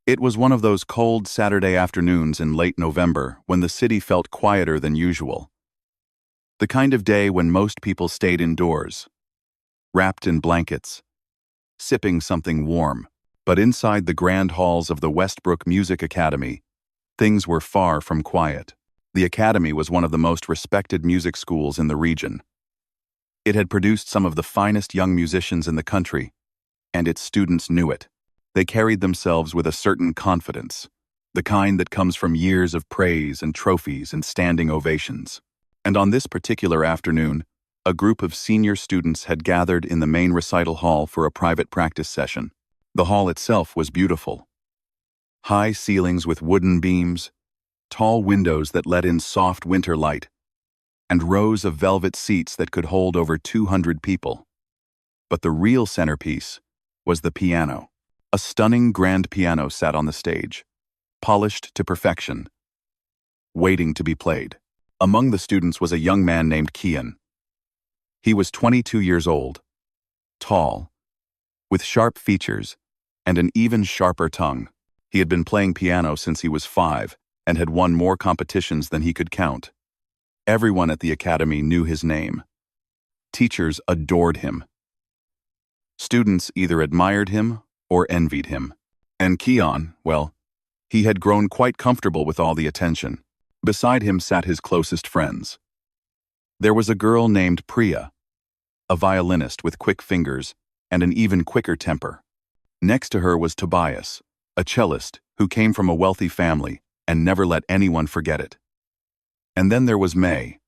It was one of those cold Saturday afternoons in late November when the city felt quieter than usual. The kind of day when most people stayed indoors, wrapped in blankets, sipping something warm. But inside the grand halls of the Westbrook Music Academy, things were far from quiet. The academy was one of the most respected music schools in the region. It had produced some of the finest young musicians in the country, and its students knew it. They carried themselves with a certain confidence, the kind that comes from years of praise and trophies and standing ovations. And on this particular afternoon, a group of senior students had gathered in the main recital hall for a private practice session. The hall itself was beautiful. High ceilings with wooden beams, tall windows that let in soft winter light, and rows of velvet seats that could hold over 200 people. But the real centerpiece was the piano. A stunning grand piano sat on the stage, polished to perfection, waiting to be played. Among the students was a young man named Kian. He was 22 years old, tall, with sharp features and an even sharper tongue. He had been playing piano since he was 5 and had won more competitions than he could count. Everyone at the academy knew his name. Teachers adored him. Students either admired him or envied him. And Kian, well, he had grown quite comfortable with all the attention. Beside him sat his closest friends. There was a girl named Priya, a violinist with quick fingers and an even quicker temper. Next to her was Tobias, a cellist who came from a wealthy family and never let anyone forget it. And then there was May,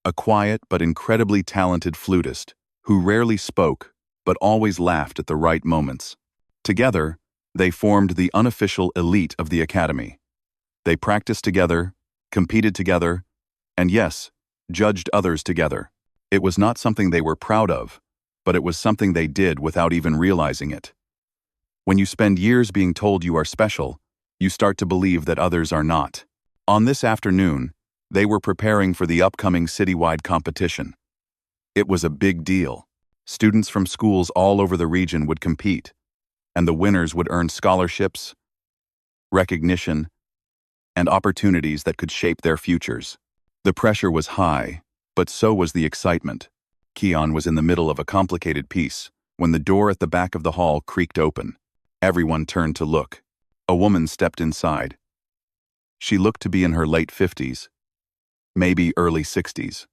a quiet but incredibly talented flutist who rarely spoke but always laughed at the right moments. Together, they formed the unofficial elite of the academy. They practiced together, competed together, and yes, judged others together. It was not something they were proud of, but it was something they did without even realizing it. When you spend years being told you are special, you start to believe that others are not. On this afternoon, they were preparing for the upcoming citywide competition. It was a big deal. Students from schools all over the region would compete, and the winners would earn scholarships, recognition, and opportunities that could shape their futures. The pressure was high, but so was the excitement. Kian was in the middle of a complicated piece when the door at the back of the hall creaked open. Everyone turned to look. A woman stepped inside. She looked to be in her late 50s, maybe early 60s.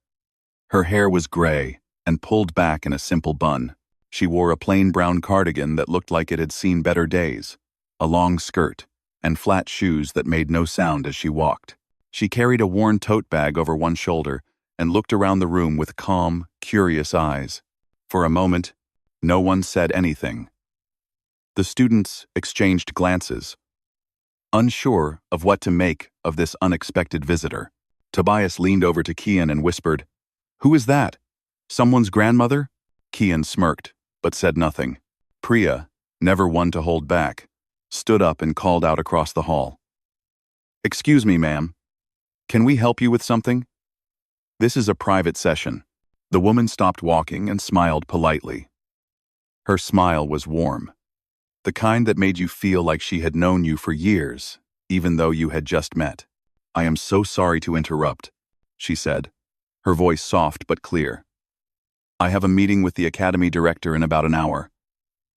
Her hair was gray and pulled back in a simple bun. She wore a plain brown cardigan that looked like it had seen better days, a long skirt, and flat shoes that made no sound as she walked. She carried a worn tote bag over one shoulder and looked around the room with calm, curious eyes. For a moment, no one said anything. The students exchanged glances, unsure of what to make of this unexpected visitor. Tobias leaned over to Kian and whispered, "Who is that? Someone's grandmother?" Kian smirked, but said nothing. Priya, never one to hold back, stood up and called out across the hall. "Excuse me, ma'am. Can we help you with something? This is a private session." The woman stopped walking and smiled politely. Her smile was warm, the kind that made you feel like she had known you for years, even though you had just met. "I am so sorry to interrupt," she said, her voice soft but clear. "I have a meeting with the academy director in about an hour.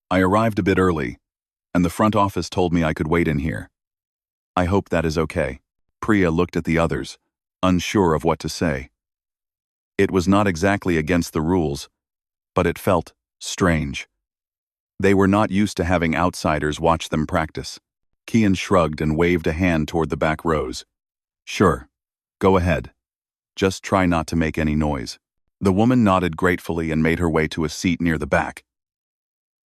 I arrived a bit early, and the front office told me I could wait in here. I hope that is okay." Priya looked at the others, unsure of what to say. It was not exactly against the rules, but it felt strange. They were not used to having outsiders watch them practice. Kian shrugged and waved a hand toward the back rows. "Sure, go ahead. Just try not to make any noise." The woman nodded gratefully and made her way to a seat near the back.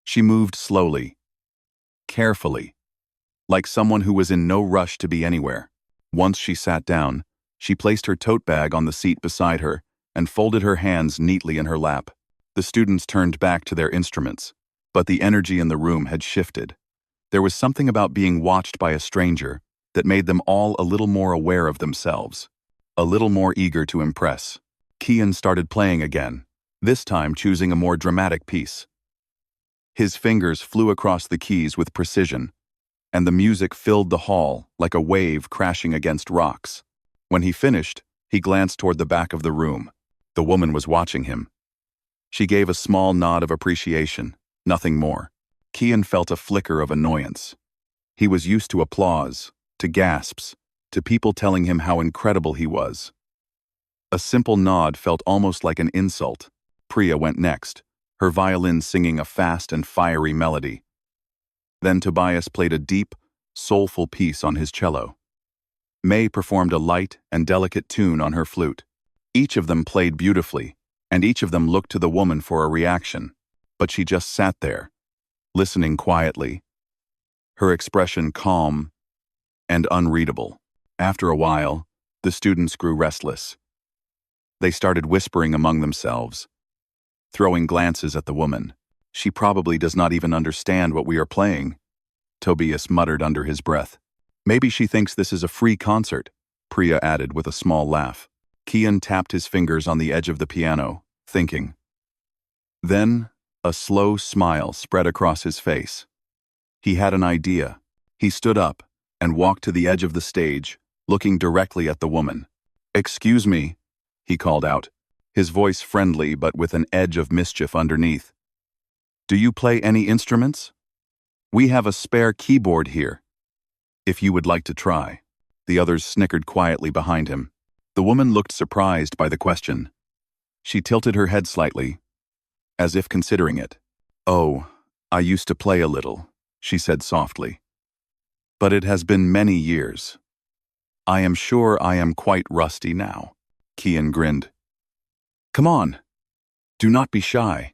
She moved slowly, carefully, like someone who was in no rush to be anywhere. Once she sat down, she placed her tote bag on the seat beside her and folded her hands neatly in her lap. The students turned back to their instruments, but the energy in the room had shifted. There was something about being watched by a stranger that made them all a little more aware of themselves, a little more eager to impress. Kian started playing again, this time choosing a more dramatic piece. His fingers flew across the keys with precision, and the music filled the hall like a wave crashing against rocks. When he finished, he glanced toward the back of the room. The woman was watching him. She gave a small nod of appreciation, nothing more. Kian felt a flicker of annoyance. He was used to applause, to gasps, to people telling him how incredible he was. A simple nod felt almost like an insult. Priya went next, her violin singing a fast and fiery melody. Then Tobias played a deep, soulful piece on his cello. May performed a light and delicate tune on her flute. Each of them played beautifully, and each of them looked to the woman for a reaction, but she just sat there, listening quietly, her expression calm and unreadable. After a while, the students grew restless. They started whispering among themselves, throwing glances at the woman. "She probably does not even understand what we are playing," Tobias muttered under his breath. "Maybe she thinks this is a free concert," Priya added with a small laugh. Kian tapped his fingers on the edge of the piano, thinking. Then, a slow smile spread across his face. He had an idea. He stood up and walked to the edge of the stage, looking directly at the woman. "Excuse me," he called out, his voice friendly but with an edge of mischief underneath. "Do you play any instruments? We have a spare keyboard here, if you would like to try." The others snickered quietly behind him. The woman looked surprised by the question. She tilted her head slightly, as if considering it. "Oh, I used to play a little," she said softly. "But it has been many years. I am sure I am quite rusty now." Kian grinned. "Come on. Do not be shy.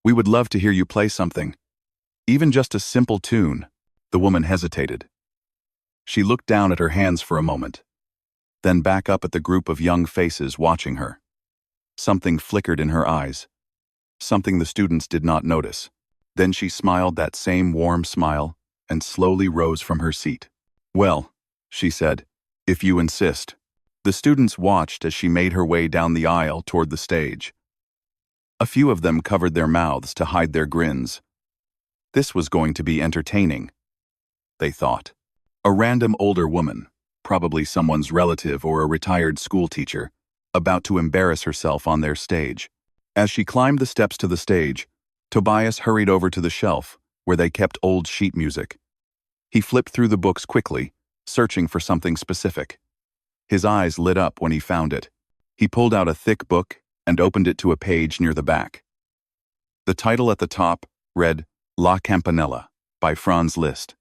We would love to hear you play something. Even just a simple tune." The woman hesitated. She looked down at her hands for a moment, then back up at the group of young faces watching her. Something flickered in her eyes, something the students did not notice. Then she smiled that same warm smile and slowly rose from her seat. "Well," she said, "if you insist." The students watched as she made her way down the aisle toward the stage. A few of them covered their mouths to hide their grins. This was going to be entertaining, they thought. A random older woman, probably someone's relative or a retired school teacher, about to embarrass herself on their stage. As she climbed the steps to the stage, Tobias hurried over to the shelf where they kept old sheet music. He flipped through the books quickly, searching for something specific. His eyes lit up when he found it. He pulled out a thick book and opened it to a page near the back. The title at the top read La Campanella by Franz Liszt.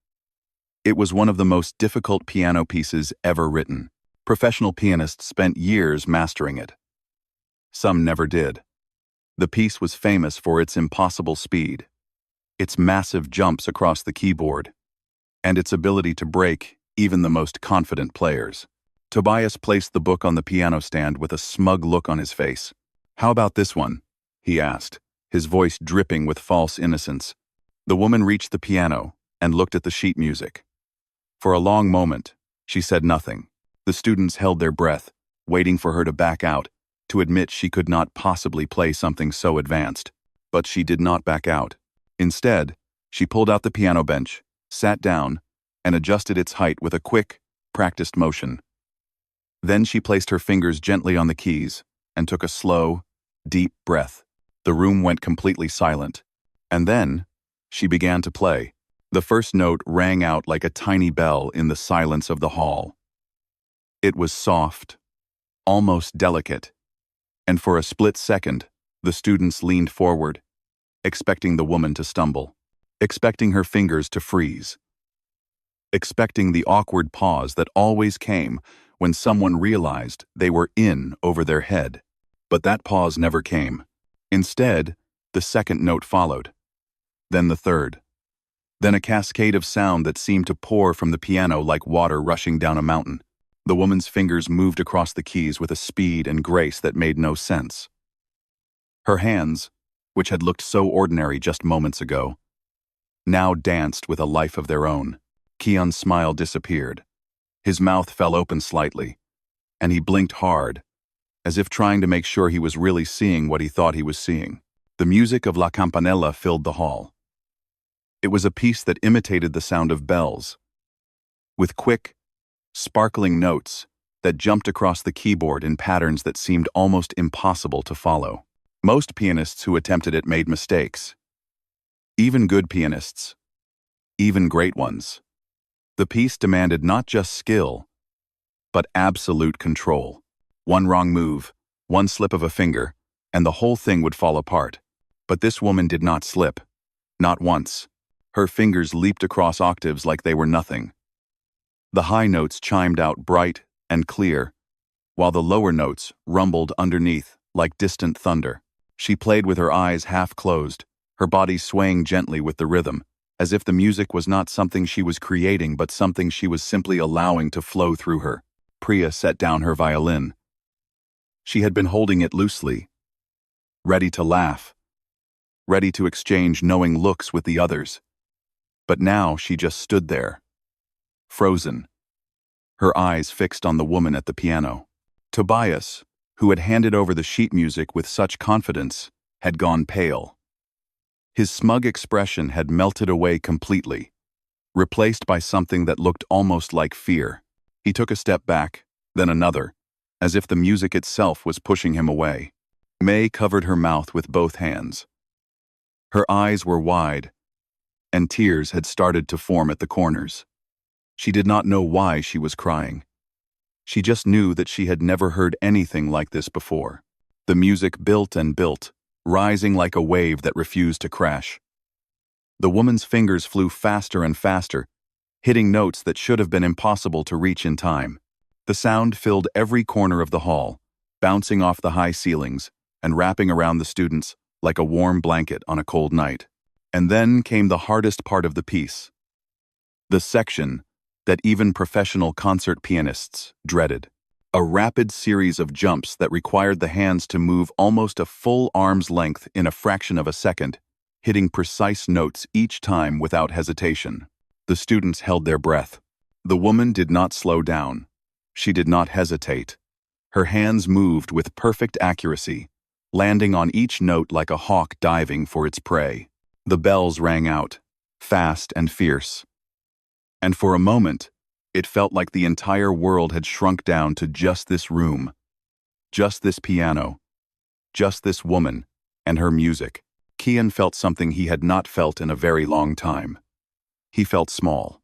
It was one of the most difficult piano pieces ever written. Professional pianists spent years mastering it. Some never did. The piece was famous for its impossible speed, its massive jumps across the keyboard, and its ability to break even the most confident players. Tobias placed the book on the piano stand with a smug look on his face. "How about this one?" he asked, his voice dripping with false innocence. The woman reached the piano and looked at the sheet music. For a long moment, she said nothing. The students held their breath, waiting for her to back out, to admit she could not possibly play something so advanced. But she did not back out. Instead, she pulled out the piano bench, sat down, and adjusted its height with a quick, practiced motion. Then she placed her fingers gently on the keys and took a slow, deep breath. The room went completely silent. And then, she began to play. The first note rang out like a tiny bell in the silence of the hall. It was soft, almost delicate, and for a split second, the students leaned forward, expecting the woman to stumble, expecting her fingers to freeze, expecting the awkward pause that always came when someone realized they were in over their head. But that pause never came. Instead, the second note followed, then the third, then a cascade of sound that seemed to pour from the piano like water rushing down a mountain. The woman's fingers moved across the keys with a speed and grace that made no sense. Her hands, which had looked so ordinary just moments ago, now danced with a life of their own. Kian's smile disappeared. His mouth fell open slightly, and he blinked hard, as if trying to make sure he was really seeing what he thought he was seeing. The music of La Campanella filled the hall. It was a piece that imitated the sound of bells, with quick, sparkling notes that jumped across the keyboard in patterns that seemed almost impossible to follow. Most pianists who attempted it made mistakes. Even good pianists. Even great ones. The piece demanded not just skill, but absolute control. One wrong move, one slip of a finger, and the whole thing would fall apart. But this woman did not slip. Not once. Her fingers leaped across octaves like they were nothing. The high notes chimed out bright and clear, while the lower notes rumbled underneath like distant thunder. She played with her eyes half closed, her body swaying gently with the rhythm, as if the music was not something she was creating but something she was simply allowing to flow through her. Priya set down her violin. She had been holding it loosely, ready to laugh, ready to exchange knowing looks with the others. But now she just stood there, frozen, her eyes fixed on the woman at the piano. Tobias, who had handed over the sheet music with such confidence, had gone pale. His smug expression had melted away completely, replaced by something that looked almost like fear. He took a step back, then another, as if the music itself was pushing him away. May covered her mouth with both hands. Her eyes were wide, and tears had started to form at the corners. She did not know why she was crying. She just knew that she had never heard anything like this before. The music built and built, rising like a wave that refused to crash. The woman's fingers flew faster and faster, hitting notes that should have been impossible to reach in time. The sound filled every corner of the hall, bouncing off the high ceilings and wrapping around the students like a warm blanket on a cold night. And then came the hardest part of the piece. The section that even professional concert pianists dreaded. A rapid series of jumps that required the hands to move almost a full arm's length in a fraction of a second, hitting precise notes each time without hesitation. The students held their breath. The woman did not slow down. She did not hesitate. Her hands moved with perfect accuracy, landing on each note like a hawk diving for its prey. The bells rang out, fast and fierce. And for a moment, it felt like the entire world had shrunk down to just this room, just this piano, just this woman, and her music. Kian felt something he had not felt in a very long time. He felt small.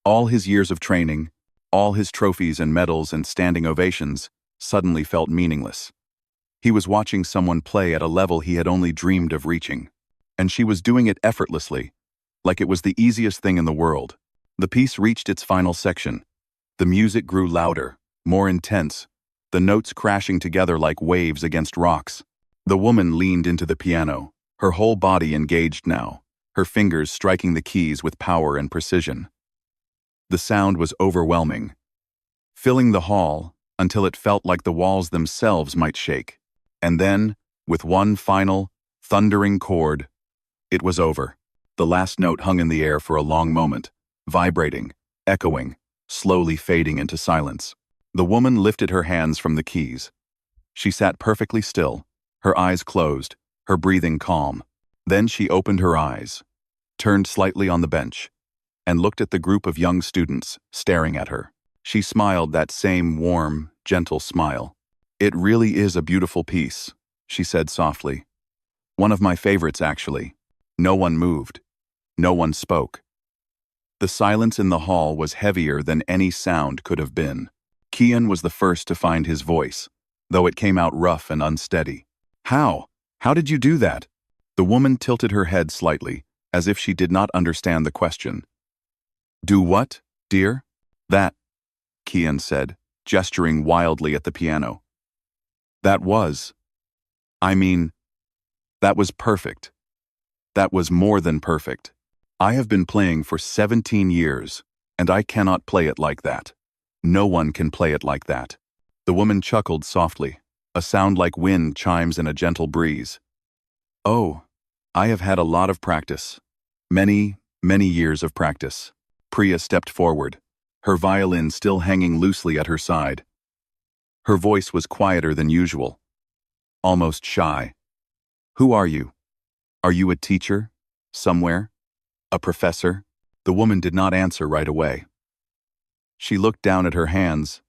All his years of training, all his trophies and medals and standing ovations, suddenly felt meaningless. He was watching someone play at a level he had only dreamed of reaching. And she was doing it effortlessly, like it was the easiest thing in the world. The piece reached its final section. The music grew louder, more intense, the notes crashing together like waves against rocks. The woman leaned into the piano, her whole body engaged now, her fingers striking the keys with power and precision. The sound was overwhelming, filling the hall until it felt like the walls themselves might shake. And then, with one final, thundering chord, it was over. The last note hung in the air for a long moment, vibrating, echoing, slowly fading into silence. The woman lifted her hands from the keys. She sat perfectly still, her eyes closed, her breathing calm. Then she opened her eyes, turned slightly on the bench, and looked at the group of young students staring at her. She smiled that same warm, gentle smile. "It really is a beautiful piece," she said softly. "One of my favorites, actually." No one moved. No one spoke. The silence in the hall was heavier than any sound could have been. Kian was the first to find his voice, though it came out rough and unsteady. "How? How did you do that?" The woman tilted her head slightly, as if she did not understand the question. "Do what, dear?" "That," Kian said, gesturing wildly at the piano. "That was perfect. That was more than perfect. I have been playing for 17 years, and I cannot play it like that. No one can play it like that." The woman chuckled softly, a sound like wind chimes in a gentle breeze. "Oh, I have had a lot of practice. Many, many years of practice." Priya stepped forward, her violin still hanging loosely at her side. Her voice was quieter than usual, almost shy. "Who are you? Are you a teacher? Somewhere? A professor?" The woman did not answer right away. She looked down at her hands,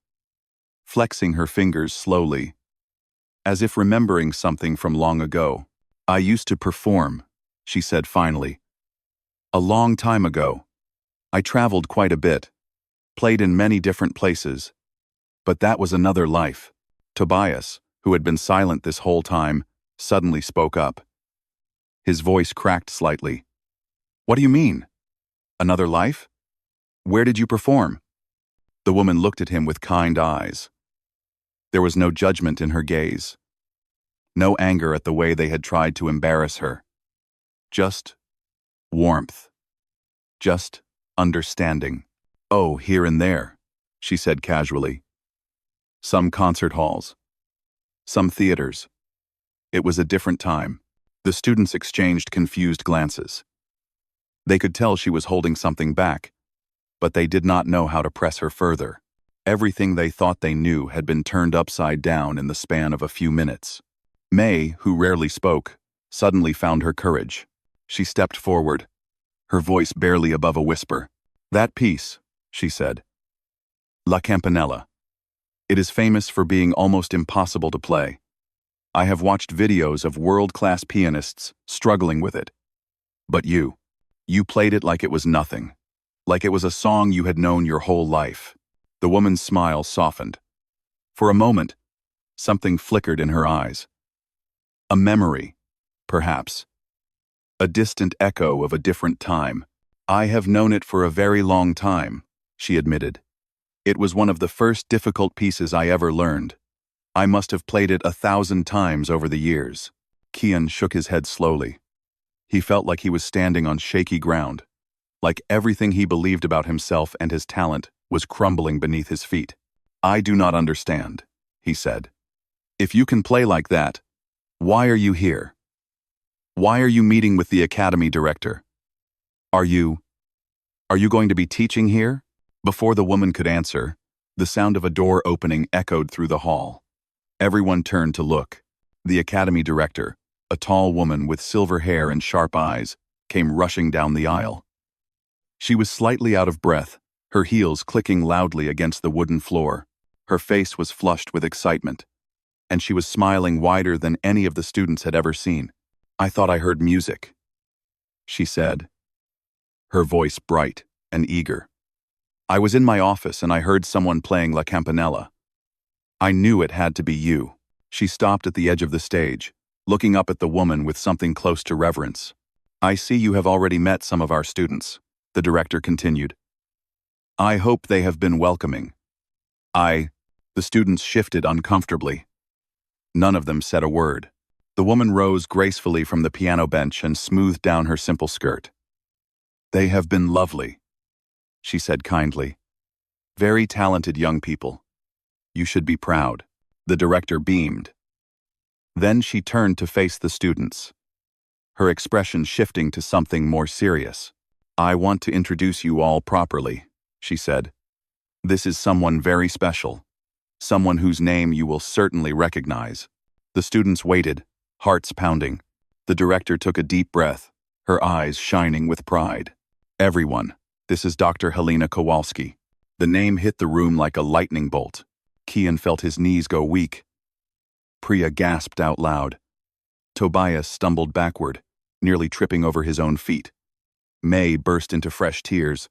flexing her fingers slowly, as if remembering something from long ago. I used to perform, she said finally. A long time ago. I traveled quite a bit, played in many different places. But that was another life. Tobias, who had been silent this whole time, suddenly spoke up. His voice cracked slightly. What do you mean? Another life? Where did you perform? The woman looked at him with kind eyes. There was no judgment in her gaze. No anger at the way they had tried to embarrass her. Just warmth. Just understanding. Oh, here and there, she said casually. Some concert halls. Some theaters. It was a different time. The students exchanged confused glances. They could tell she was holding something back, but they did not know how to press her further. Everything they thought they knew had been turned upside down in the span of a few minutes. May, who rarely spoke, suddenly found her courage. She stepped forward, her voice barely above a whisper. That piece, she said. La Campanella. It is famous for being almost impossible to play. I have watched videos of world-class pianists struggling with it. But you played it like it was nothing. Like it was a song you had known your whole life. The woman's smile softened. For a moment, something flickered in her eyes. A memory, perhaps. A distant echo of a different time. I have known it for a very long time, she admitted. It was one of the first difficult pieces I ever learned. I must have played it 1,000 times over the years. Kian shook his head slowly. He felt like he was standing on shaky ground, like everything he believed about himself and his talent was crumbling beneath his feet. I do not understand, he said. If you can play like that, why are you here? Why are you meeting with the academy director? Are you going to be teaching here? Before the woman could answer, the sound of a door opening echoed through the hall. Everyone turned to look. The academy director, a tall woman with silver hair and sharp eyes, came rushing down the aisle. She was slightly out of breath, her heels clicking loudly against the wooden floor. Her face was flushed with excitement, and she was smiling wider than any of the students had ever seen. I thought I heard music, she said, her voice bright and eager. I was in my office and I heard someone playing La Campanella. I knew it had to be you. She stopped at the edge of the stage, looking up at the woman with something close to reverence. I see you have already met some of our students, the director continued. I hope they have been welcoming. The students shifted uncomfortably. None of them said a word. The woman rose gracefully from the piano bench and smoothed down her simple skirt. They have been lovely, she said kindly. Very talented young people. You should be proud. The director beamed. Then she turned to face the students, her expression shifting to something more serious. I want to introduce you all properly, she said. This is someone very special. Someone whose name you will certainly recognize. The students waited, hearts pounding. The director took a deep breath, her eyes shining with pride. Everyone, this is Dr. Helena Kowalski. The name hit the room like a lightning bolt. Kian felt his knees go weak. Priya gasped out loud. Tobias stumbled backward, nearly tripping over his own feet. May burst into fresh tears,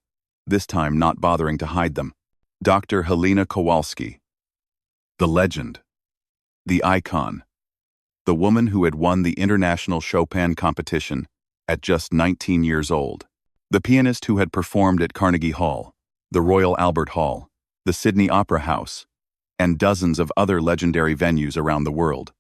this time not bothering to hide them. Dr. Helena Kowalski. The legend. The icon. The woman who had won the International Chopin competition at just 19 years old. The pianist who had performed at Carnegie Hall, the Royal Albert Hall, the Sydney Opera House, and dozens of other legendary venues around the world.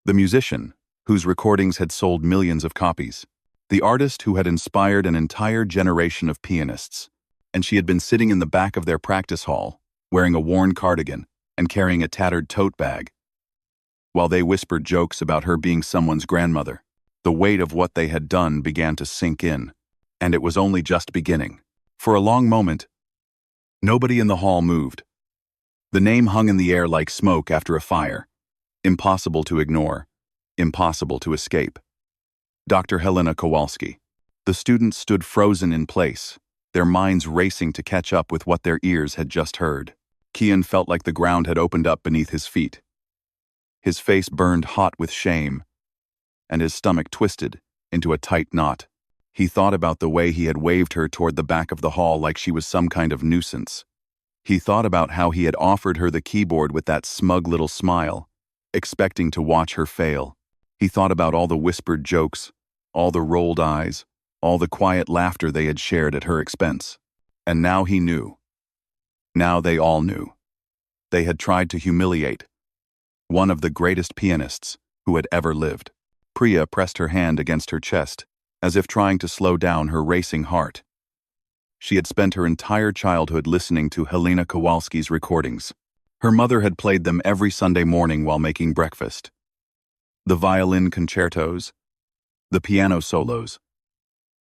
The musician, whose recordings had sold millions of copies. The artist who had inspired an entire generation of pianists. And she had been sitting in the back of their practice hall, wearing a worn cardigan and carrying a tattered tote bag. While they whispered jokes about her being someone's grandmother, the weight of what they had done began to sink in, and it was only just beginning. For a long moment, nobody in the hall moved. The name hung in the air like smoke after a fire. Impossible to ignore, impossible to escape. Dr. Helena Kowalski. The students stood frozen in place, their minds racing to catch up with what their ears had just heard. Kian felt like the ground had opened up beneath his feet. His face burned hot with shame, and his stomach twisted into a tight knot. He thought about the way he had waved her toward the back of the hall like she was some kind of nuisance. He thought about how he had offered her the keyboard with that smug little smile, expecting to watch her fail. He thought about all the whispered jokes, all the rolled eyes, all the quiet laughter they had shared at her expense. And now he knew. Now they all knew. They had tried to humiliate one of the greatest pianists who had ever lived. Priya pressed her hand against her chest, as if trying to slow down her racing heart. She had spent her entire childhood listening to Helena Kowalski's recordings. Her mother had played them every Sunday morning while making breakfast. The violin concertos, the piano solos,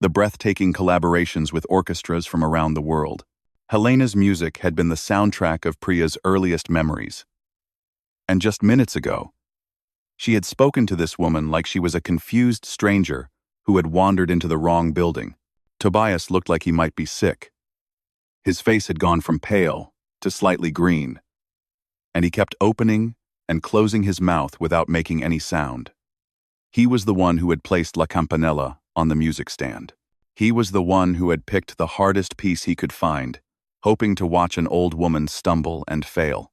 the breathtaking collaborations with orchestras from around the world. Helena's music had been the soundtrack of Priya's earliest memories. And just minutes ago, she had spoken to this woman like she was a confused stranger who had wandered into the wrong building. Tobias looked like he might be sick. His face had gone from pale to slightly green, and he kept opening and closing his mouth without making any sound. He was the one who had placed La Campanella on the music stand. He was the one who had picked the hardest piece he could find, hoping to watch an old woman stumble and fail.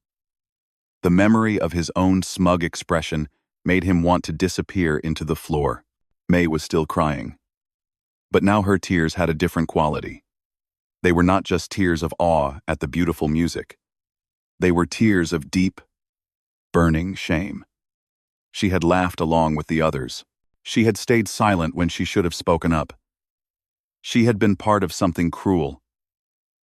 The memory of his own smug expression made him want to disappear into the floor. May was still crying. But now her tears had a different quality. They were not just tears of awe at the beautiful music. They were tears of deep, burning shame. She had laughed along with the others. She had stayed silent when she should have spoken up. She had been part of something cruel,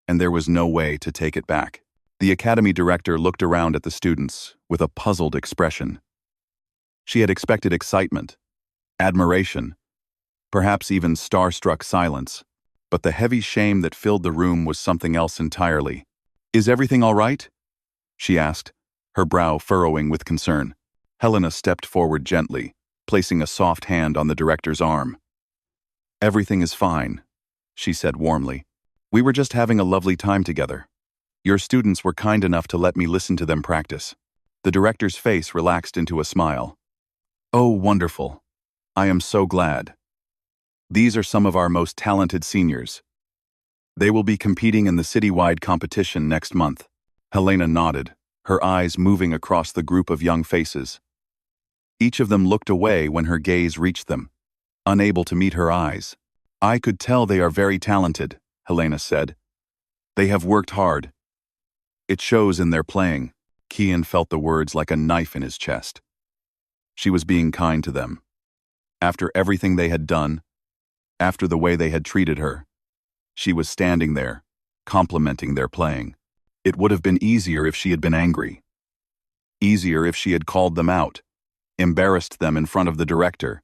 and there was no way to take it back. The academy director looked around at the students with a puzzled expression. She had expected excitement, admiration, perhaps even starstruck silence, but the heavy shame that filled the room was something else entirely. "Is everything all right?" she asked, her brow furrowing with concern. Helena stepped forward gently, placing a soft hand on the director's arm. "Everything is fine," she said warmly. "We were just having a lovely time together. Your students were kind enough to let me listen to them practice." The director's face relaxed into a smile. "Oh, wonderful. I am so glad. These are some of our most talented seniors. They will be competing in the citywide competition next month." Helena nodded, her eyes moving across the group of young faces. Each of them looked away when her gaze reached them, unable to meet her eyes. "I could tell they are very talented," Helena said. "They have worked hard. It shows in their playing." Kian felt the words like a knife in his chest. She was being kind to them. After everything they had done, after the way they had treated her, she was standing there, complimenting their playing. It would have been easier if she had been angry. Easier if she had called them out, embarrassed them in front of the director,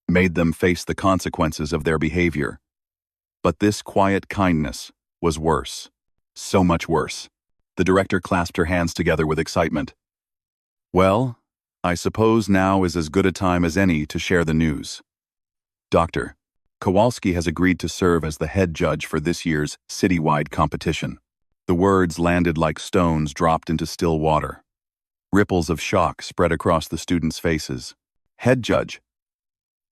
made them face the consequences of their behavior. But this quiet kindness was worse. So much worse. The director clasped her hands together with excitement. "Well, I suppose now is as good a time as any to share the news. Dr. Kowalski has agreed to serve as the head judge for this year's citywide competition." The words landed like stones dropped into still water. Ripples of shock spread across the students' faces. Head judge.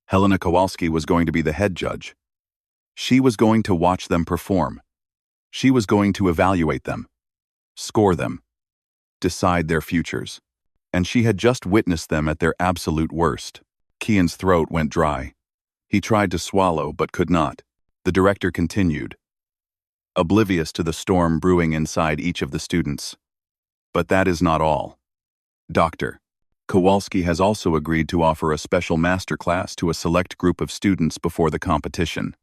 Helena Kowalski was going to be the head judge. She was going to watch them perform. She was going to evaluate them, score them, decide their futures. And she had just witnessed them at their absolute worst. Kian's throat went dry. He tried to swallow but could not. The director continued, oblivious to the storm brewing inside each of the students. "But that is not all. Dr. Kowalski has also agreed to offer a special masterclass to a select group of students before the competition.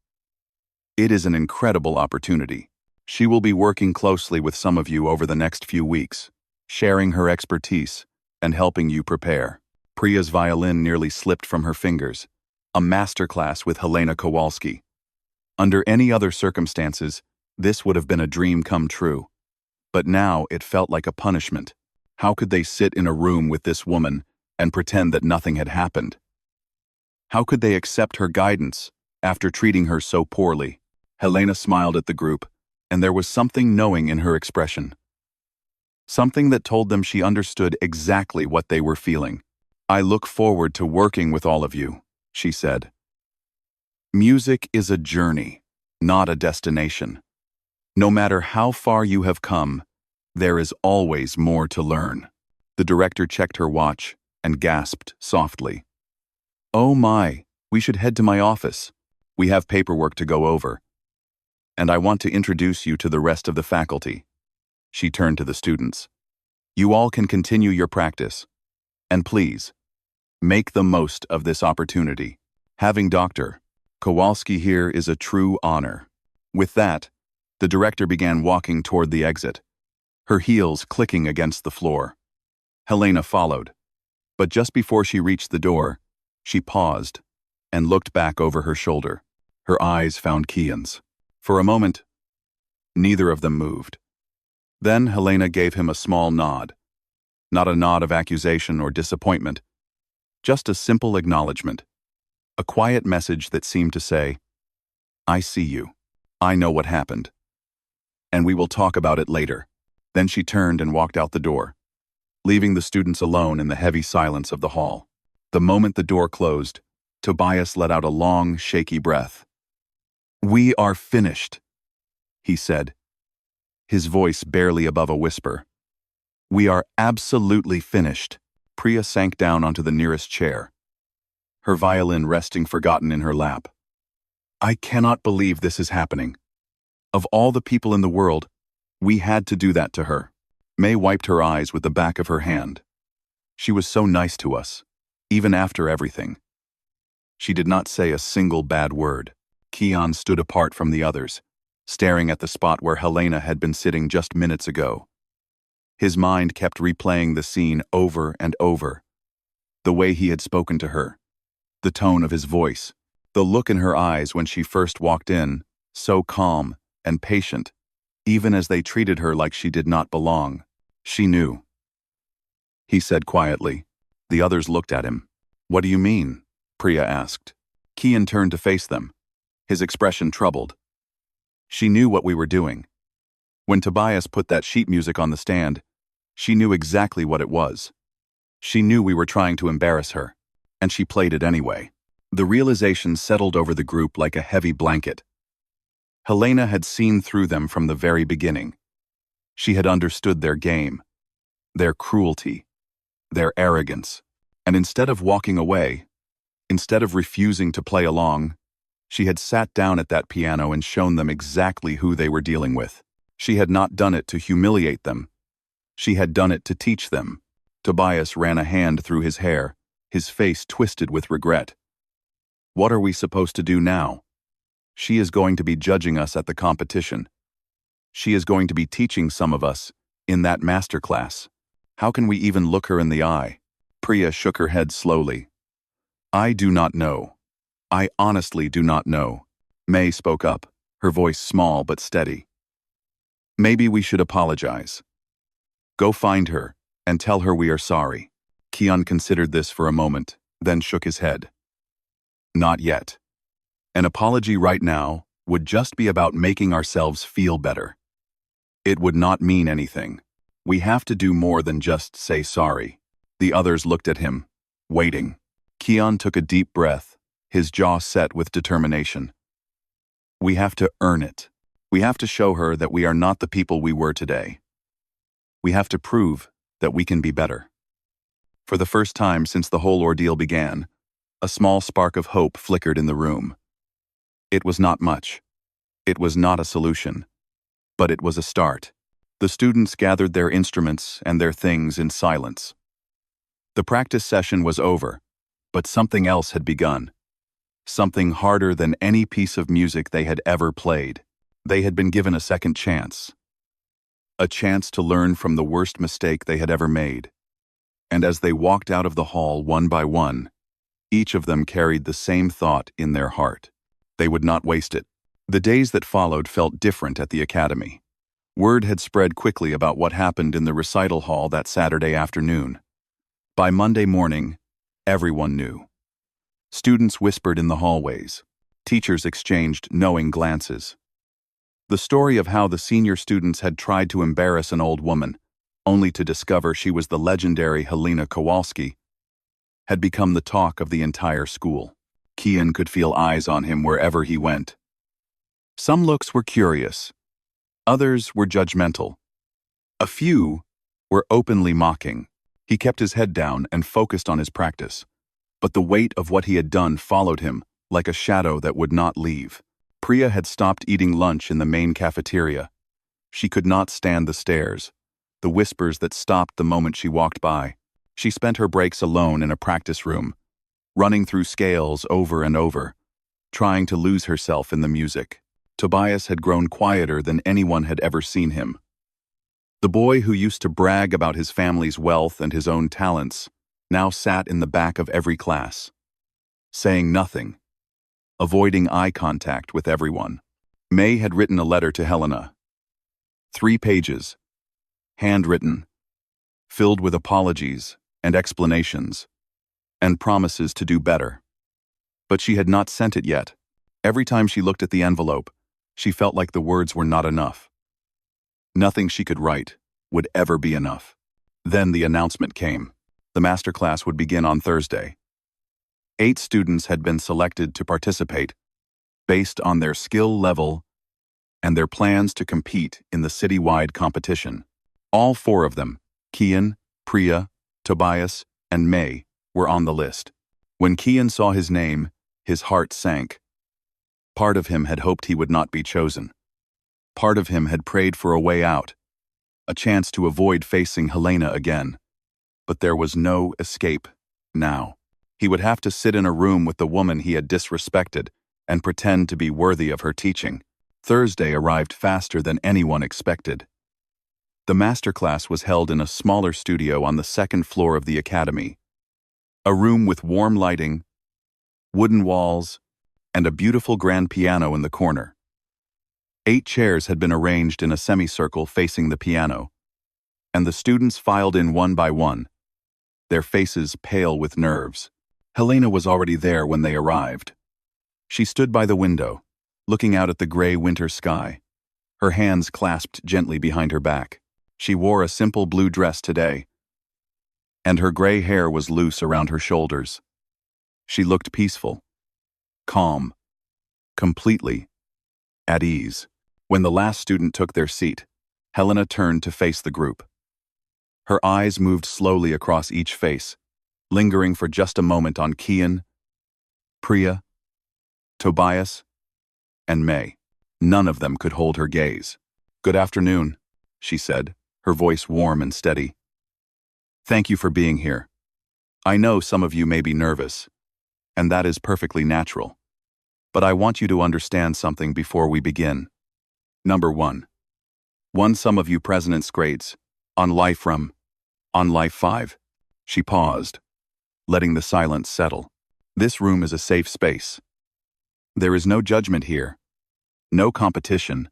It is an incredible opportunity. She will be working closely with some of you over the next few weeks, sharing her expertise and helping you prepare." Priya's violin nearly slipped from her fingers. A masterclass with Helena Kowalski. Under any other circumstances, this would have been a dream come true. But now it felt like a punishment. How could they sit in a room with this woman and pretend that nothing had happened? How could they accept her guidance after treating her so poorly? Helena smiled at the group, and there was something knowing in her expression. Something that told them she understood exactly what they were feeling. "I look forward to working with all of you," she said. "Music is a journey, not a destination. No matter how far you have come, there is always more to learn." The director checked her watch and gasped softly. "Oh my, we should head to my office. We have paperwork to go over. And I want to introduce you to the rest of the faculty." She turned to the students. "You all can continue your practice. And please, make the most of this opportunity. Having Dr. Kowalski here is a true honor." With that, the director began walking toward the exit, her heels clicking against the floor. Helena followed, but just before she reached the door, she paused and looked back over her shoulder. Her eyes found Kian's. For a moment, neither of them moved. Then Helena gave him a small nod. Not a nod of accusation or disappointment, just a simple acknowledgement. A quiet message that seemed to say, "I see you. I know what happened. And we will talk about it later." Then she turned and walked out the door, leaving the students alone in the heavy silence of the hall. The moment the door closed, Tobias let out a long, shaky breath. "We are finished," he said, his voice barely above a whisper. "We are absolutely finished." Priya sank down onto the nearest chair, her violin resting forgotten in her lap. "I cannot believe this is happening. Of all the people in the world, we had to do that to her." May wiped her eyes with the back of her hand. "She was so nice to us, even after everything." She did not say a single bad word. Kian stood apart from the others, staring at the spot where Helena had been sitting just minutes ago. His mind kept replaying the scene over and over. The way he had spoken to her, the tone of his voice, the look in her eyes when she first walked in, so calm and patient, even as they treated her like she did not belong. She knew. He said quietly. The others looked at him. "What do you mean?" Priya asked. Kian turned to face them, his expression troubled. "She knew what we were doing. When Tobias put that sheet music on the stand, she knew exactly what it was. She knew we were trying to embarrass her, and she played it anyway." The realization settled over the group like a heavy blanket. Helena had seen through them from the very beginning. She had understood their game, their cruelty, their arrogance, and instead of walking away, instead of refusing to play along, she had sat down at that piano and shown them exactly who they were dealing with. She had not done it to humiliate them. She had done it to teach them. Tobias ran a hand through his hair, his face twisted with regret. "What are we supposed to do now? She is going to be judging us at the competition. She is going to be teaching some of us in that master class. How can we even look her in the eye?" Priya shook her head slowly. "I do not know. I honestly do not know." May spoke up, her voice small but steady. "Maybe we should apologize. Go find her and tell her we are sorry." Kian considered this for a moment, then shook his head. "Not yet. An apology right now would just be about making ourselves feel better. It would not mean anything. We have to do more than just say sorry." The others looked at him, waiting. Kian took a deep breath, his jaw set with determination. "We have to earn it. We have to show her that we are not the people we were today. We have to prove that we can be better." For the first time since the whole ordeal began, a small spark of hope flickered in the room. It was not much. It was not a solution. But it was a start. The students gathered their instruments and their things in silence. The practice session was over, but something else had begun. Something harder than any piece of music they had ever played. They had been given a second chance. A chance to learn from the worst mistake they had ever made. And as they walked out of the hall one by one, each of them carried the same thought in their heart. They would not waste it. The days that followed felt different at the academy. Word had spread quickly about what happened in the recital hall that Saturday afternoon. By Monday morning, everyone knew. Students whispered in the hallways. Teachers exchanged knowing glances. The story of how the senior students had tried to embarrass an old woman, only to discover she was the legendary Helena Kowalski, had become the talk of the entire school. Kian could feel eyes on him wherever he went. Some looks were curious. Others were judgmental. A few were openly mocking. He kept his head down and focused on his practice. But the weight of what he had done followed him, like a shadow that would not leave. Priya had stopped eating lunch in the main cafeteria. She could not stand the stares, the whispers that stopped the moment she walked by. She spent her breaks alone in a practice room, running through scales over and over, trying to lose herself in the music. Tobias had grown quieter than anyone had ever seen him. The boy who used to brag about his family's wealth and his own talents now sat in the back of every class, saying nothing, avoiding eye contact with everyone. May had written a letter to Helena. 3 pages, handwritten, filled with apologies and explanations, and promises to do better. But she had not sent it yet. Every time she looked at the envelope, she felt like the words were not enough. Nothing she could write would ever be enough. Then the announcement came. The masterclass would begin on Thursday. 8 students had been selected to participate based on their skill level and their plans to compete in the citywide competition. All 4 of them, Kian, Priya, Tobias, and May, were on the list. When Kian saw his name, his heart sank. Part of him had hoped he would not be chosen. Part of him had prayed for a way out, a chance to avoid facing Helena again. But there was no escape now. He would have to sit in a room with the woman he had disrespected and pretend to be worthy of her teaching. Thursday arrived faster than anyone expected. The masterclass was held in a smaller studio on the 2nd floor of the academy. A room with warm lighting, wooden walls, and a beautiful grand piano in the corner. 8 chairs had been arranged in a semicircle facing the piano, and the students filed in one by one, their faces pale with nerves. Helena was already there when they arrived. She stood by the window, looking out at the gray winter sky, her hands clasped gently behind her back. She wore a simple blue dress today, and her gray hair was loose around her shoulders. She looked peaceful, calm, completely at ease. When the last student took their seat, Helena turned to face the group. Her eyes moved slowly across each face, lingering for just a moment on Kian, Priya, Tobias, and May. None of them could hold her gaze. "Good afternoon," she said, her voice warm and steady. "Thank you for being here. I know some of you may be nervous, and that is perfectly natural. But I want you to understand something before we begin. Number 1. Some of you president's grades, on life 5. She paused, letting the silence settle. This room is a safe space. There is no judgment here, no competition,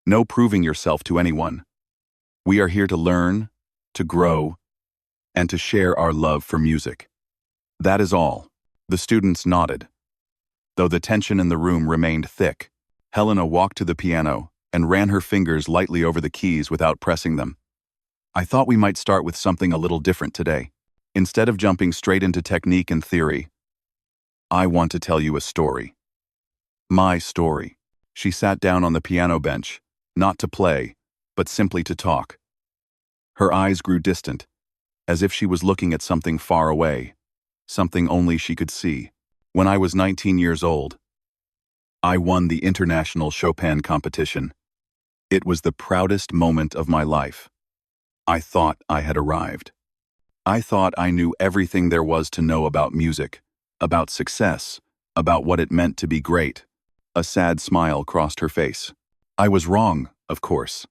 no proving yourself to anyone. We are here to learn, to grow, and to share our love for music. That is all." The students nodded. Though the tension in the room remained thick, Helena walked to the piano and ran her fingers lightly over the keys without pressing them. "I thought we might start with something a little different today. Instead of jumping straight into technique and theory, I want to tell you a story. My story." She sat down on the piano bench, not to play, but simply to talk. Her eyes grew distant, as if she was looking at something far away, something only she could see. "When I was 19 years old, I won the International Chopin competition. It was the proudest moment of my life. I thought I had arrived. I thought I knew everything there was to know about music, about success, about what it meant to be great." A sad smile crossed her face. "I was wrong, of course.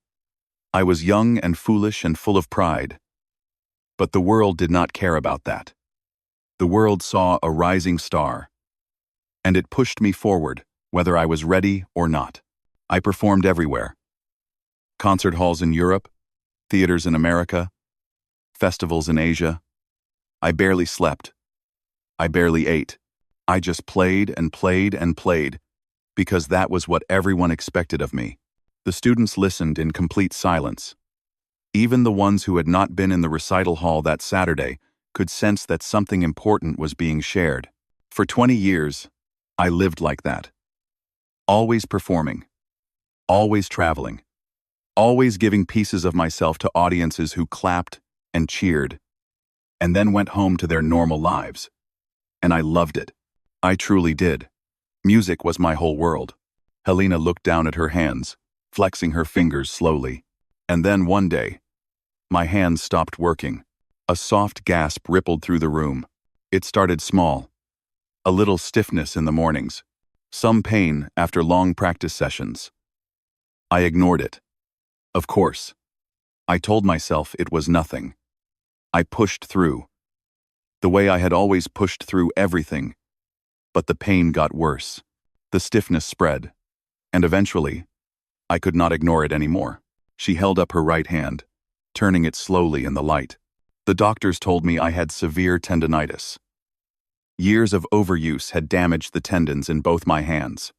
I was young and foolish and full of pride. But the world did not care about that. The world saw a rising star, and it pushed me forward, whether I was ready or not. I performed everywhere. Concert halls in Europe, theaters in America, festivals in Asia. I barely slept. I barely ate. I just played and played and played, because that was what everyone expected of me. The students listened in complete silence. Even the ones who had not been in the recital hall that Saturday could sense that something important was being shared. For 20 years, I lived like that. Always performing. Always traveling. Always giving pieces of myself to audiences who clapped and cheered, and then went home to their normal lives. And I loved it. I truly did. Music was my whole world. Helena looked down at her hands, flexing her fingers slowly. And then one day, my hands stopped working. A soft gasp rippled through the room. It started small. A little stiffness in the mornings. Some pain after long practice sessions. I ignored it. Of course. I told myself it was nothing. I pushed through. The way I had always pushed through everything. But the pain got worse. The stiffness spread. And eventually, I could not ignore it anymore. She held up her right hand, turning it slowly in the light. The doctors told me I had severe tendinitis. Years of overuse had damaged the tendons in both my hands.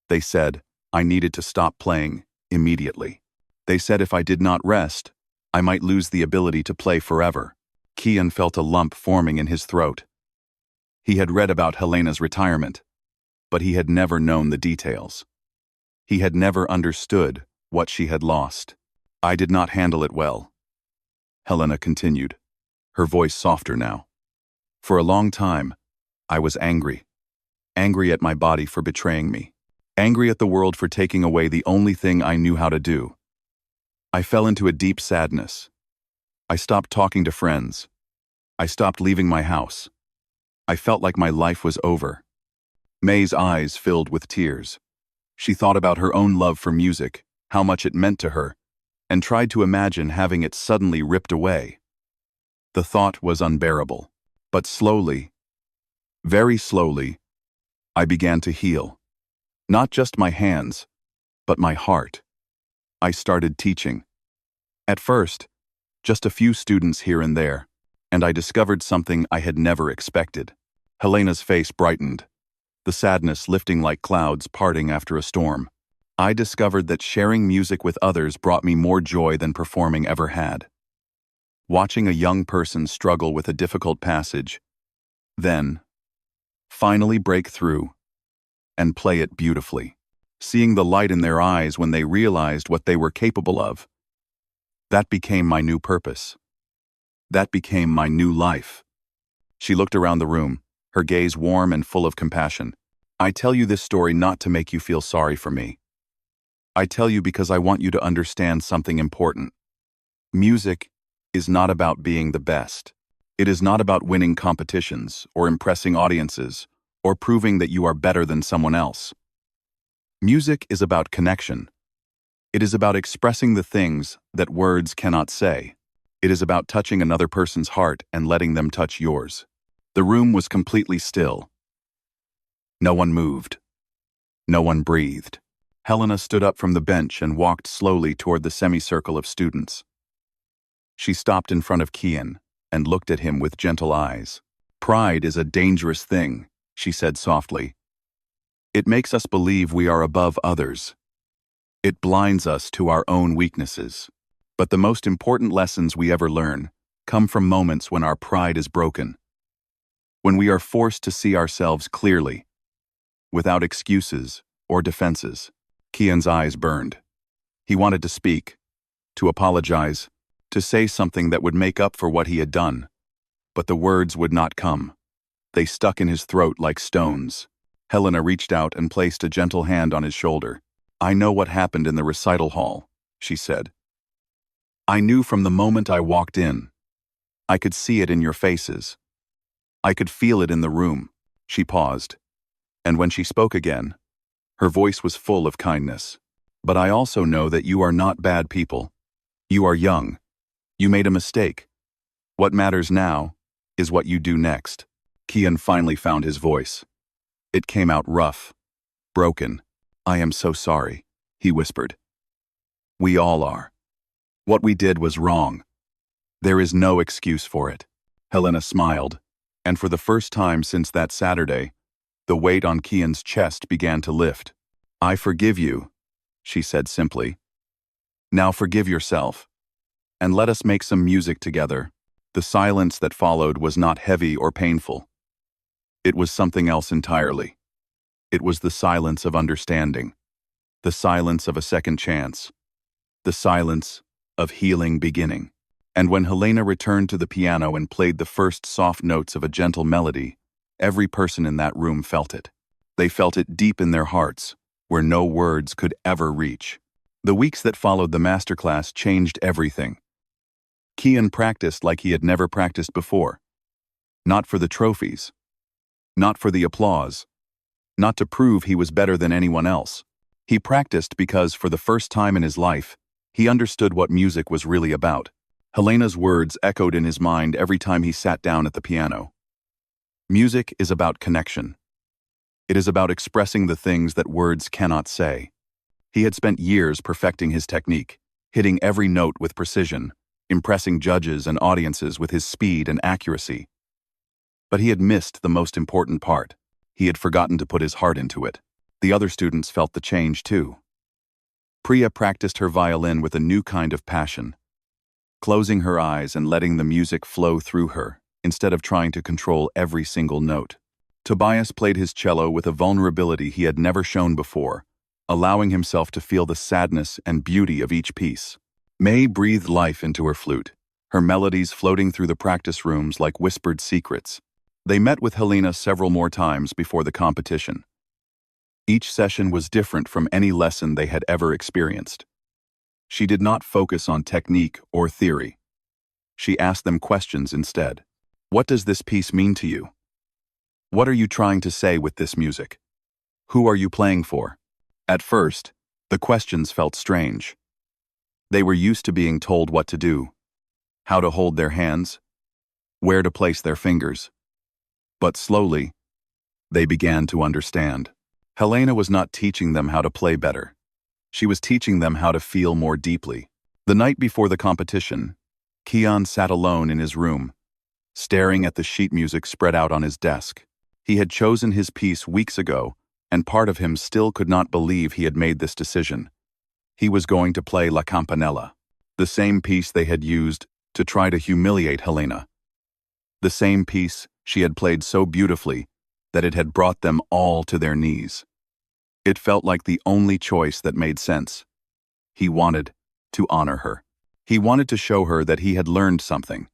They said I needed to stop playing immediately. They said if I did not rest, I might lose the ability to play forever. Kian felt a lump forming in his throat. He had read about Helena's retirement, but he had never known the details. He had never understood what she had lost. I did not handle it well. Helena continued, her voice softer now. For a long time, I was angry. Angry at my body for betraying me. Angry at the world for taking away the only thing I knew how to do. I fell into a deep sadness. I stopped talking to friends. I stopped leaving my house. I felt like my life was over. May's eyes filled with tears. She thought about her own love for music, how much it meant to her, and tried to imagine having it suddenly ripped away. The thought was unbearable. But slowly, very slowly, I began to heal. Not just my hands, but my heart. I started teaching. At first, just a few students here and there, and I discovered something I had never expected. Helena's face brightened, the sadness lifting like clouds parting after a storm. I discovered that sharing music with others brought me more joy than performing ever had. Watching a young person struggle with a difficult passage, then, finally break through, and play it beautifully. Seeing the light in their eyes when they realized what they were capable of. That became my new purpose. That became my new life. She looked around the room, her gaze warm and full of compassion. I tell you this story not to make you feel sorry for me. I tell you because I want you to understand something important. Music is not about being the best. It is not about winning competitions or impressing audiences or proving that you are better than someone else. Music is about connection. It is about expressing the things that words cannot say. It is about touching another person's heart and letting them touch yours. The room was completely still. No one moved. No one breathed. Helena stood up from the bench and walked slowly toward the semicircle of students. She stopped in front of Kian and looked at him with gentle eyes. Pride is a dangerous thing, she said softly. It makes us believe we are above others. It blinds us to our own weaknesses. But the most important lessons we ever learn come from moments when our pride is broken. When we are forced to see ourselves clearly, without excuses or defenses. Kian's eyes burned. He wanted to speak, to apologize, to say something that would make up for what he had done. But the words would not come. They stuck in his throat like stones. Helena reached out and placed a gentle hand on his shoulder. I know what happened in the recital hall, she said. I knew from the moment I walked in. I could see it in your faces. I could feel it in the room. She paused. And when she spoke again, her voice was full of kindness. But I also know that you are not bad people. You are young. You made a mistake. What matters now is what you do next. Kian finally found his voice. It came out rough, broken. I am so sorry, he whispered. We all are. What we did was wrong. There is no excuse for it. Helena smiled, and for the first time since that Saturday, the weight on Kian's chest began to lift. I forgive you, she said simply. Now forgive yourself, and let us make some music together. The silence that followed was not heavy or painful. It was something else entirely. It was the silence of understanding, the silence of a second chance, the silence of healing beginning. And when Helena returned to the piano and played the first soft notes of a gentle melody, every person in that room felt it. They felt it deep in their hearts, where no words could ever reach. The weeks that followed the masterclass changed everything. Kian practiced like he had never practiced before. Not for the trophies, not for the applause, not to prove he was better than anyone else. He practiced because, for the first time in his life, he understood what music was really about. Helena's words echoed in his mind every time he sat down at the piano. Music is about connection. It is about expressing the things that words cannot say. He had spent years perfecting his technique, hitting every note with precision, impressing judges and audiences with his speed and accuracy. But he had missed the most important part. He had forgotten to put his heart into it. The other students felt the change too. Priya practiced her violin with a new kind of passion, closing her eyes and letting the music flow through her, instead of trying to control every single note. Tobias played his cello with a vulnerability he had never shown before, allowing himself to feel the sadness and beauty of each piece. May breathed life into her flute, her melodies floating through the practice rooms like whispered secrets. They met with Helena several more times before the competition. Each session was different from any lesson they had ever experienced. She did not focus on technique or theory. She asked them questions instead. What does this piece mean to you? What are you trying to say with this music? Who are you playing for? At first, the questions felt strange. They were used to being told what to do, how to hold their hands, where to place their fingers. But slowly, they began to understand. Helena was not teaching them how to play better. She was teaching them how to feel more deeply. The night before the competition, Kian sat alone in his room, staring at the sheet music spread out on his desk. He had chosen his piece weeks ago, and part of him still could not believe he had made this decision. He was going to play La Campanella, the same piece they had used to try to humiliate Helena. The same piece she had played so beautifully that it had brought them all to their knees. It felt like the only choice that made sense. He wanted to honor her. He wanted to show her that he had learned something.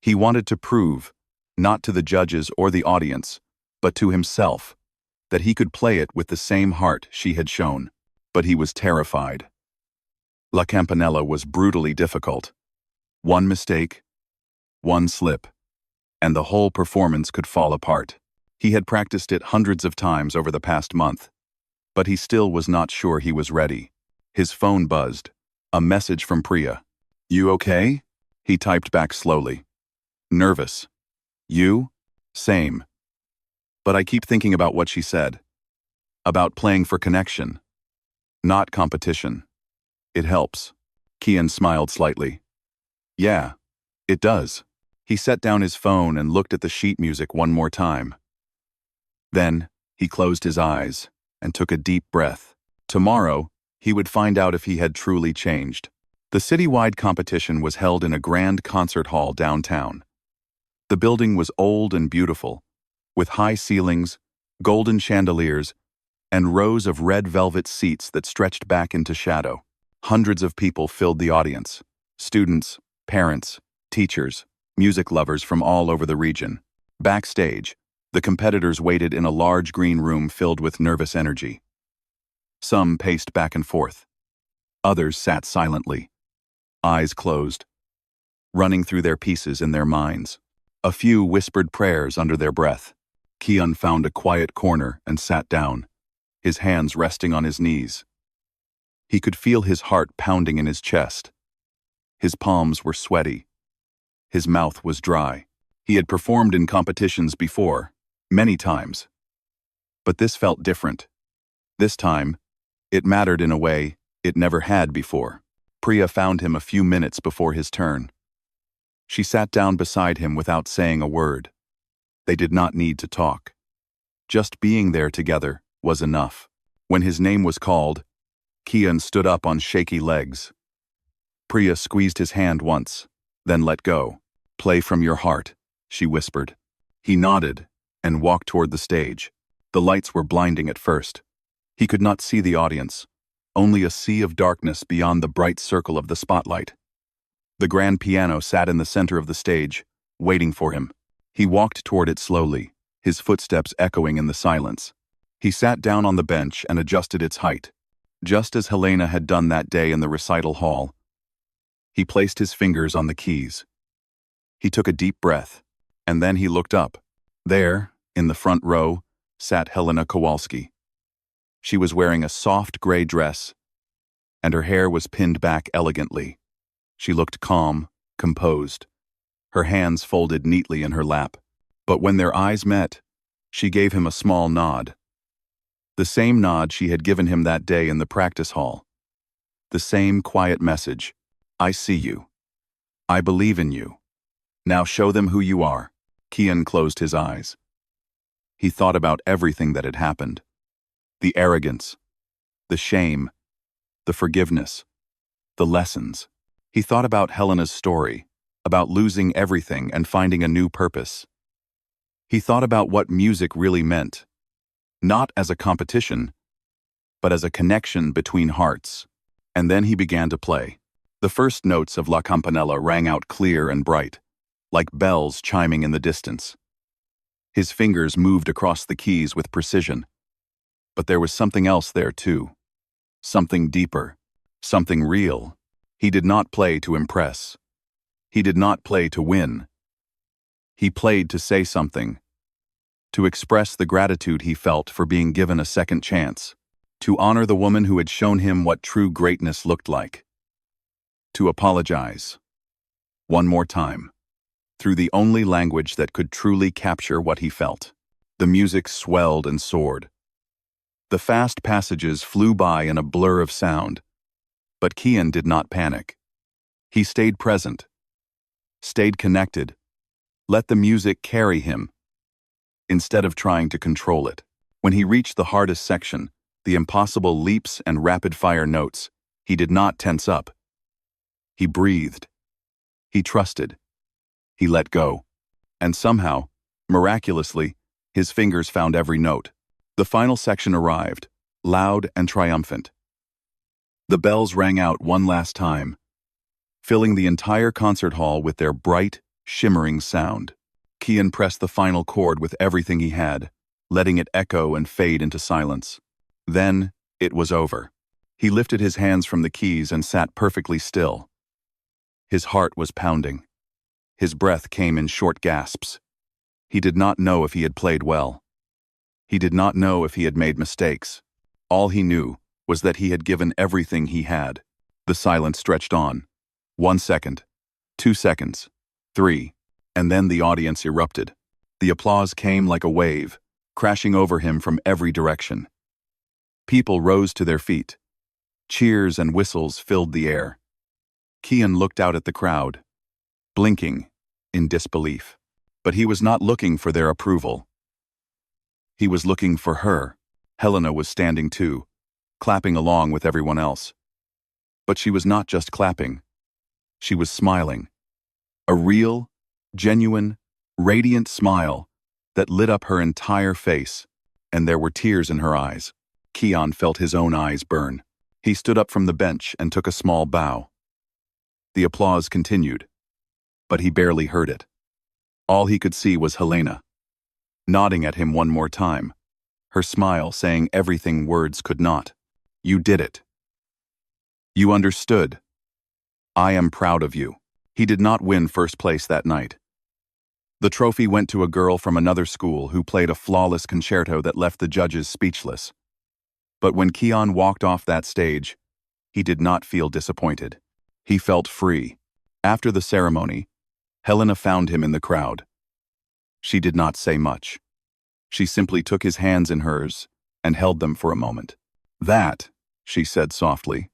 He wanted to prove, not to the judges or the audience, but to himself, that he could play it with the same heart she had shown. But he was terrified. La Campanella was brutally difficult. One mistake, one slip, and the whole performance could fall apart. He had practiced it hundreds of times over the past month, but he still was not sure he was ready. His phone buzzed. A message from Priya. "You okay?" He typed back slowly. "Nervous. You?" "Same. But I keep thinking about what she said. About playing for connection, not competition. It helps." Kian smiled slightly. "Yeah, it does." He set down his phone and looked at the sheet music one more time. Then, he closed his eyes and took a deep breath. Tomorrow, he would find out if he had truly changed. The citywide competition was held in a grand concert hall downtown. The building was old and beautiful, with high ceilings, golden chandeliers, and rows of red velvet seats that stretched back into shadow. Hundreds of people filled the audience: students, parents, teachers, music lovers from all over the region. Backstage, the competitors waited in a large green room filled with nervous energy. Some paced back and forth. Others sat silently, eyes closed, running through their pieces in their minds. A few whispered prayers under their breath. Kian found a quiet corner and sat down, his hands resting on his knees. He could feel his heart pounding in his chest. His palms were sweaty. His mouth was dry. He had performed in competitions before, many times. But this felt different. This time, it mattered in a way it never had before. Priya found him a few minutes before his turn. She sat down beside him without saying a word. They did not need to talk. Just being there together was enough. When his name was called, Kian stood up on shaky legs. Priya squeezed his hand once, then let go. "Play from your heart," she whispered. He nodded and walked toward the stage. The lights were blinding at first. He could not see the audience, only a sea of darkness beyond the bright circle of the spotlight. The grand piano sat in the center of the stage, waiting for him. He walked toward it slowly, his footsteps echoing in the silence. He sat down on the bench and adjusted its height, just as Helena had done that day in the recital hall. He placed his fingers on the keys. He took a deep breath, and then he looked up. There, in the front row, sat Helena Kowalski. She was wearing a soft gray dress, and her hair was pinned back elegantly. She looked calm, composed, her hands folded neatly in her lap. But when their eyes met, she gave him a small nod. The same nod she had given him that day in the practice hall. The same quiet message: "I see you. I believe in you. Now show them who you are." Kian closed his eyes. He thought about everything that had happened. The arrogance, the shame, the forgiveness, the lessons. He thought about Helena's story, about losing everything and finding a new purpose. He thought about what music really meant, not as a competition, but as a connection between hearts. And then he began to play. The first notes of La Campanella rang out clear and bright, like bells chiming in the distance. His fingers moved across the keys with precision. But there was something else there too. Something deeper, something real. He did not play to impress. He did not play to win. He played to say something, to express the gratitude he felt for being given a second chance, to honor the woman who had shown him what true greatness looked like, to apologize, one more time, through the only language that could truly capture what he felt. The music swelled and soared. The fast passages flew by in a blur of sound, but Kian did not panic. He stayed present, stayed connected, let the music carry him, instead of trying to control it. When he reached the hardest section, the impossible leaps and rapid-fire notes, he did not tense up. He breathed. He trusted. He let go. And somehow, miraculously, his fingers found every note. The final section arrived, loud and triumphant. The bells rang out one last time, filling the entire concert hall with their bright, shimmering sound. Kian pressed the final chord with everything he had, letting it echo and fade into silence. Then, it was over. He lifted his hands from the keys and sat perfectly still. His heart was pounding. His breath came in short gasps. He did not know if he had played well. He did not know if he had made mistakes. All he knew was that he had given everything he had. The silence stretched on. 1 second, 2 seconds, 3, and then the audience erupted. The applause came like a wave, crashing over him from every direction. People rose to their feet. Cheers and whistles filled the air. Kian looked out at the crowd, blinking in disbelief. But he was not looking for their approval. He was looking for her. Helena was standing too, clapping along with everyone else. But she was not just clapping. She was smiling. A real, genuine, radiant smile that lit up her entire face, and there were tears in her eyes. Kian felt his own eyes burn. He stood up from the bench and took a small bow. The applause continued, but he barely heard it. All he could see was Helena, nodding at him one more time, her smile saying everything words could not. "You did it. You understood. I am proud of you." He did not win first place that night. The trophy went to a girl from another school who played a flawless concerto that left the judges speechless. But when Kian walked off that stage, he did not feel disappointed. He felt free. After the ceremony, Helena found him in the crowd. She did not say much. She simply took his hands in hers and held them for a moment. "That," she said softly,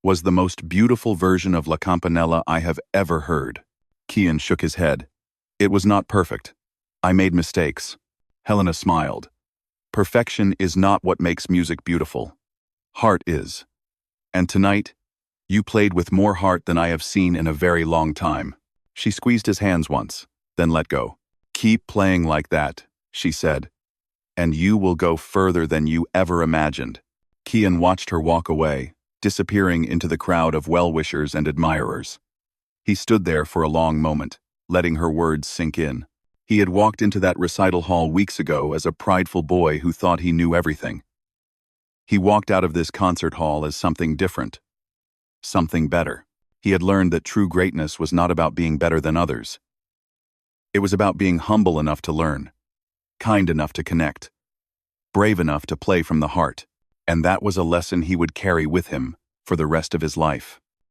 "was the most beautiful version of La Campanella I have ever heard." Kian shook his head. "It was not perfect. I made mistakes." Helena smiled. "Perfection is not what makes music beautiful. Heart is." And tonight, you played with more heart than I have seen in a very long time. She squeezed his hands once, then let go. Keep playing like that, she said, and you will go further than you ever imagined. Kian watched her walk away, disappearing into the crowd of well-wishers and admirers. He stood there for a long moment, letting her words sink in. He had walked into that recital hall weeks ago as a prideful boy who thought he knew everything. He walked out of this concert hall as something different, something better. He had learned that true greatness was not about being better than others. It was about being humble enough to learn, kind enough to connect, brave enough to play from the heart. And that was a lesson he would carry with him for the rest of his life.